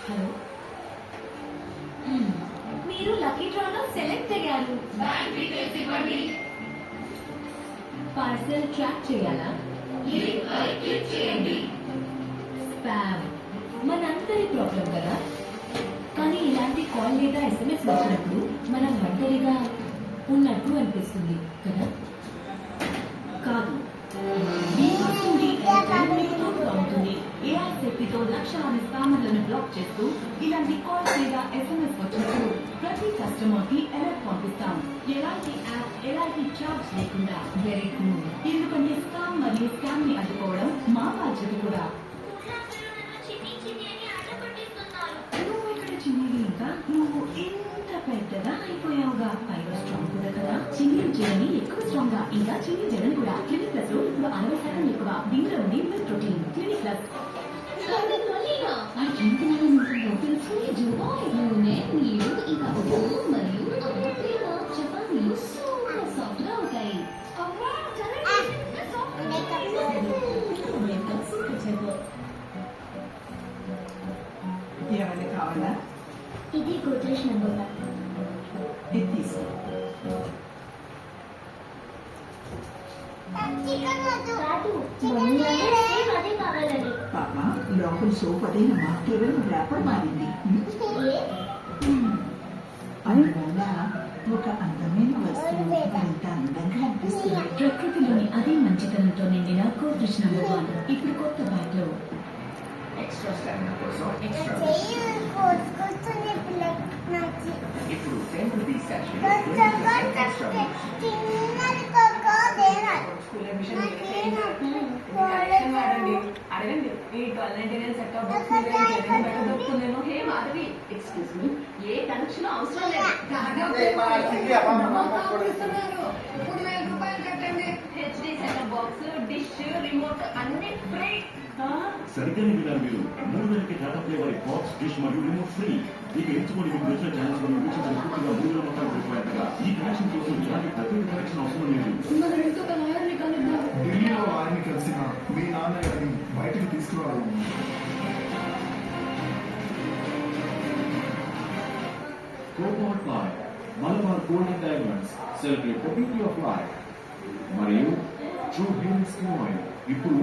Hello. మీరు lucky డ్రాలో select అయ్యారు. పార్సల్ ట్రాక్ చేయాలా? స్పామ్ మనందరి ప్రాబ్లం కదా. కానీ ఇలాంటి కాల్ లేదా SMS వచ్చినప్పుడు మనం ఒంటరిగా ఉన్నట్టు అనిపిస్తుంది కదా. కాదు, ఉంటుంది. AI శక్తితో లక్షలాది స్పామర్లను బ్లాక్ చేస్తూ ఇలాంటి కాల్స్ లేదా SMS వచ్చినప్పుడు ప్రతి కస్టమర్ కి అలర్ట్ పంపిస్తాం. ఎలాంటి యాప్, ఎలాంటి చార్జ్ లేకుండా. Very cool. ఎందుకంటే స్పామ్ మరియు స్కామ్ ని అడ్డుకోవడం మా బాధ్యత కూడా. నువ్వు ఇక్కడ చిన్నది, ఇంకా నువ్వు ఇంత పెద్దగా అయిపోయావుగా. పైగా స్ట్రాంగ్ కూడా కదా. చిన్ని చేయని ఎక్కువ స్ట్రాంగ్ గా, ఇంకా చిన్ని జగన్ కూడా. క్లినిక్ ప్లస్ లో ఇప్పుడు 60% ఎక్కువ. దీనిలో ఉంది మిల్క్ ప్రోటీన్. క్లినిక్ ప్లస్ ఏమైనా కావాలా? ఇది గోద్రేజ్ నెంబర్. ఇది తీసుకో. పాప, లోపల సోప్ అదేనమ్మా, కేవలం ర్యాపర్ మారింది. అందువల్ల ఒక అందమైన వస్తువు ఎంత అందంగా అనిపిస్తుంది. ప్రకృతిలోని అదే మంచితనంతో నిండిన గోద్రేజ్ నెంబర్ 1 ఇప్పుడు కొత్త బ్యాగ్ లో. ఎక్స్ట్రా స్టామినా కోసం ఎక్స్ట్రా ఇప్పుడు 10 rupees sachet extra school admission అడగండి. ఈ 1299 సెట్ ఆఫ్ బాక్స్ మీద బయట దొరుకుతుందేమో. హే మాధవి, ఎక్స్క్యూజ్ మీ, ఏ కనెక్షన్ అవసరం లేదు. ₹3,000 కట్టండి. HD set of box, dish, remote అన్ని ఫ్రీ. సరిగ్గానే విన్నారు మీరు. 3,000కి టాటా ప్లే వారి బాక్స్, డిష్ మరియు రిమోట్ ఫ్రీ. ఇక ఎంచుకోండి. మీకు వచ్చిన ఛాన్స్ మరియు వీక్షించిన పూర్తిగా 3,000 మొత్తాలు సరిపోయేంతగా. ఈ కనెక్షన్ కోసం ఇలాంటి ప్రత్యేక కనెక్షన్ అవసరం లేదు. ఢిల్లీలో వారిని కలిసిన మీ నాన్నగారిని బయటకు తీసుకురావాలి. Coconut life, Malabar gold and diamonds celebrate the beauty of life మరియు ట్రూ హీలింగ్ స్కిన్ ఆయిల్ ఇప్పుడు